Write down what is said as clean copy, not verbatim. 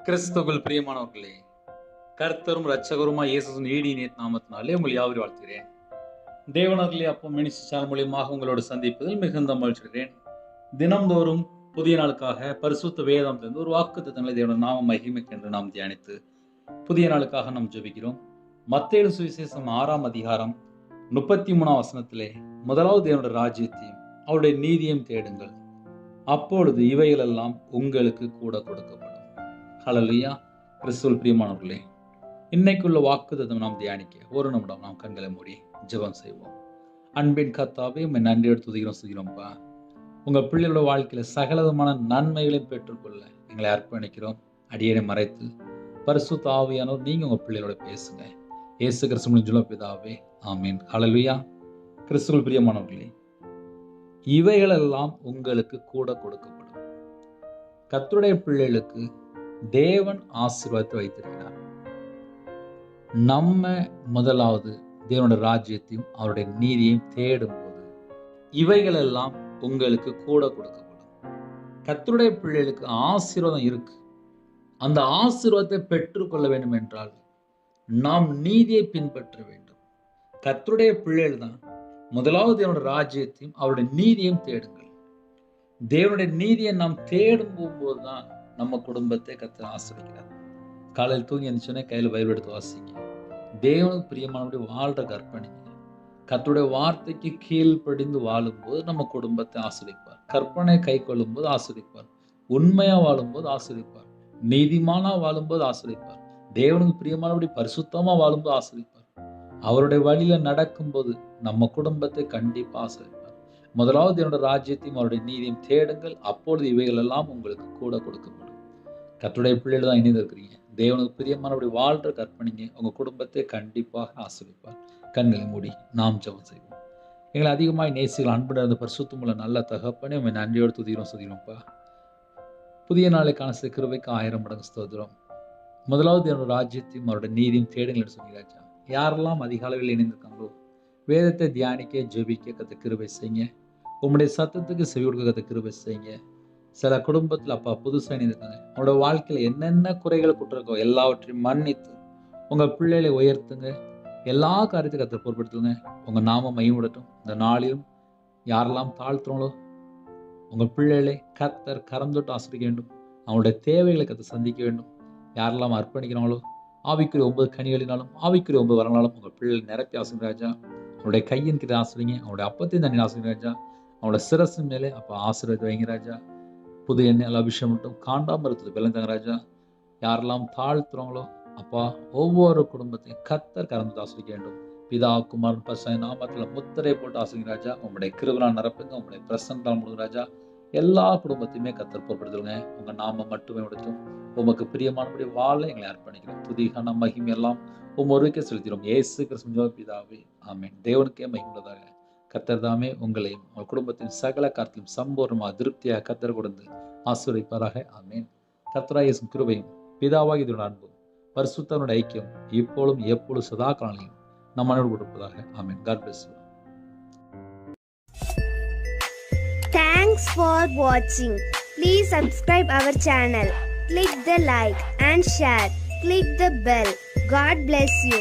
கிறிஸ்துவுக்குள் பிரியமானவர்களே, கர்த்தரும் இரட்சகருமாய் இயேசுவின் ஈடிய நாமத்தினாலே உங்கள் யாவரையும் வாழ்த்துகிறேன். தேவனாரிலே அப்போ மினிஸ்டர் மூலியமாக உங்களோடு சந்திப்பதில் மிகுந்த மகிழ்ச்சிகிறேன். தினம்தோறும் புதிய நாளுக்காக பரிசுத்த வேதாந்திலிருந்து ஒரு வாக்குத்தத்தங்களை தேவனுடைய நாம மகிமைக்கு என்று நாம் தியானித்து புதிய நாளுக்காக நாம் ஜெபிக்கிறோம். மத்தேயு சுவிசேஷம் 6ஆம் அதிகாரம் 33ஆம் வசனத்திலே, முதலாவது தேவனுடைய ராஜ்யத்தையும் அவருடைய நீதியையும் தேடுங்கள், அப்பொழுது இவைகளெல்லாம் உங்களுக்கு கூட கொடுக்கப்படும். ஹல்லேலூயா. கிறிஸ்துவுக்குள் பிரியமானவர்களே, இன்னைக்குள்ள வாக்குத்தத்தம் நாம் தியானிக்க ஒரு நிமிடம் நாம் கண்களை மூடி ஜெபம் செய்வோம். அன்பின் கர்த்தாவே, உம்மை நன்றியோடு துதிக்கிறோம்ப்பா. உங்க பிள்ளைகளோட வாழ்க்கையில சகலவிதமான நன்மைகளையும் பெற்றுக்கொள்ள எங்களை அர்ப்பணிக்கிறோம். அடியேனை மறைத்து பரிசுத்த ஆவியானவர் நீங்க உங்க பிள்ளைகளோட பேசுங்க. இயேசு கிறிஸ்துவின் ஜெபம் பிதாவே, ஆமீன். ஹல்லேலூயா. கிறிஸ்துவுக்குள் பிரியமானவர்களே, இவைகளெல்லாம் உங்களுக்கு கூட கொடுக்கப்படும். கர்த்தருடைய பிள்ளைகளுக்கு தேவன் ஆசீர்வாதத்தை வைத்திருக்கிறார். நம்ம முதலாவது தேவனுடைய ராஜ்யத்தையும் அவருடைய நீதியையும் தேடும் போது இவைகளெல்லாம் உங்களுக்கு கூட கொடுக்கப்படும். கர்த்தருடைய பிள்ளைகளுக்கு ஆசீர்வாதம் இருக்கு. அந்த ஆசீர்வாதத்தை பெற்றுக்கொள்ள வேண்டும் என்றால் நாம் நீதியை பின்பற்ற வேண்டும். கர்த்தருடைய பிள்ளைகள் தான் முதலாவது தேவனுடைய ராஜ்யத்தையும் அவருடைய நீதியையும் தேடுங்கள். தேவனுடைய நீதியை நாம் தேடும் போதுதான் நம்ம குடும்பத்தை கர்த்தர் ஆசீர்வதிக்கிறார். காலையில் தூங்கி எழுந்துச்சோன்னே கையில் பைபிள் எடுத்து வாசிங்க. தேவனுக்கு பிரியமானபடி வாழ்ற கற்பனைங்க. கர்த்தருடைய வார்த்தைக்கு கீழ்ப்படிந்து வாழும்போது நம்ம குடும்பத்தை ஆசீர்வதிப்பார். கற்பனை கை கொள்ளும் போது ஆசீர்வதிப்பார். உண்மையா வாழும்போது ஆசீர்வதிப்பார். நீதிமானா வாழும்போது ஆசீர்வதிப்பார். தேவனுக்கு பிரியமானபடி பரிசுத்தமா வாழும்போது ஆசீர்வதிப்பார். அவருடைய வழியில நடக்கும்போது நம்ம குடும்பத்தை கண்டிப்பா ஆசீர்வதிப்பார். முதலாவது என்னோட ராஜ்யத்தையும் அவருடைய நீதியும் தேடுங்கள், அப்பொழுது இவைகள் எல்லாம் உங்களுக்கு கூட கொடுக்கப்படும். கர்த்தருடைய பிள்ளைகள் தான் இணைந்து இருக்கிறீங்க. தேவனுக்கு பிரியமானபடி வாழ்ற கற்பனைங்க உங்க குடும்பத்தை கண்டிப்பாக ஆசீர்வதிப்பார். கண்களை மூடி நாம் ஜெபம் செய்வோம். எங்களை அதிகமாய் நேசிகள் அன்புடன் இருந்த பரிசுத்தமுள்ள நல்ல தகப்பனே, உம்மை நன்றியோடு துதிக்கிறோம்ப்பா. புதிய நாளைக்கான கிருபைக்கு 1000 மடங்கு ஸ்தோத்திரம். முதலாவது என்னோட ராஜ்யத்தையும் அவருடைய நீதியும் தேடுங்கள் சொன்னீங்க. யாரெல்லாம் அதிக அளவில் இணைந்திருக்காங்களோ வேதத்தை தியானிக்க ஜெபிக்க கத்த கிருபை செய்யுங்க. உங்களுடைய சத்தத்துக்கு செவி கொடுக்க கத்த கிருபை செய்யுங்க. சில குடும்பத்தில் அப்பா புதுசாக இணைந்திருக்காங்க. அவங்களோட வாழ்க்கையில் என்னென்ன குறைகள் குற்றஇருக்கோ எல்லாவற்றையும் மன்னித்து உங்க பிள்ளைகளை உயர்த்துங்க. எல்லா காரியத்தையும் கத்த பொருட்படுத்துங்க. உங்க நாம மையப்படட்டும். இந்த நாளிலும் யாரெல்லாம் தாழ்த்துறோங்களோ உங்க பிள்ளைகளை கத்தர் கரம் தொட்டு ஆசிரிக்க வேண்டும். அவங்களுடைய தேவைகளை கத்த சந்திக்க வேண்டும். யாரெல்லாம் அர்ப்பணிக்கிறாங்களோ ஆவிக்குரிய 9 கனிகளினாலும் ஆவிக்குரிய 9 வரங்களாலும் உங்க பிள்ளைகளை நிரப்பி ஆசிரியர் ராஜா. அவனுடைய கையின் கிட்ட ஆசிரியங்க. அவனுடைய அப்பத்தையும் தண்ணி ஆசிரியர் ராஜா. அவனோட சிரசு மேலே அப்போ ஆசீர்வாதத்தை வைங்க ராஜா. புது எண்ணெய் அபிஷேகம் மட்டும் காண்டாமரத்துக்கு விளந்தாங்க ராஜா. யாரெல்லாம் தாழ்த்துறவங்களோ அப்பா ஒவ்வொரு குடும்பத்தையும் கத்தர் கறந்து ஆசிரிக்க வேண்டும். பிதா குமாரன் பரிசுத்த நாமத்தில் முத்திரை போட்டு ஆசிரிங்க ராஜா. உங்களுடைய கிருபையால் நிரப்புங்க. உங்களுடைய பிரசன்னத்தால் முழுங்க ராஜா. எல்லா குடும்பத்தையுமே கத்தர் பொறுப்படுத்துங்க. உங்க நாம மட்டுமே உடைத்தும் உமக்கு பிரியமானபடி வாழ எங்களை அர்ப்பணிக்கிறோம். துதிகான மகிமை எல்லாம் ஒருவருக்கே செலுத்திடும். இயேசு கிறிஸ்து பிதாவே, ஆமென். தேவனுக்கே மகிமையுள்ளதாக. கர்த்தர் தாமே உங்களையும் உங்கள் குடும்பத்தின் சகல காரியத்திலும் சம்பூர்ணமாக திருப்தியாக கர்த்தர் கொடுத்து ஆசீர்வதிப்பாராக. ஆமென். கர்த்தராகிய இயேசு கிருபையும் பிதாவாகிய தேவனுடைய அன்பும் பரிசுத்தருடைய ஐக்கியம் இப்பொழுதும் எப்பொழுதும் சதா காலங்களிலும் நம் மனோடு கொடுப்பதாக. ஆமென். God bless you. Thanks for watching. Please subscribe our channel. Click the like and share. Click the bell. God bless you.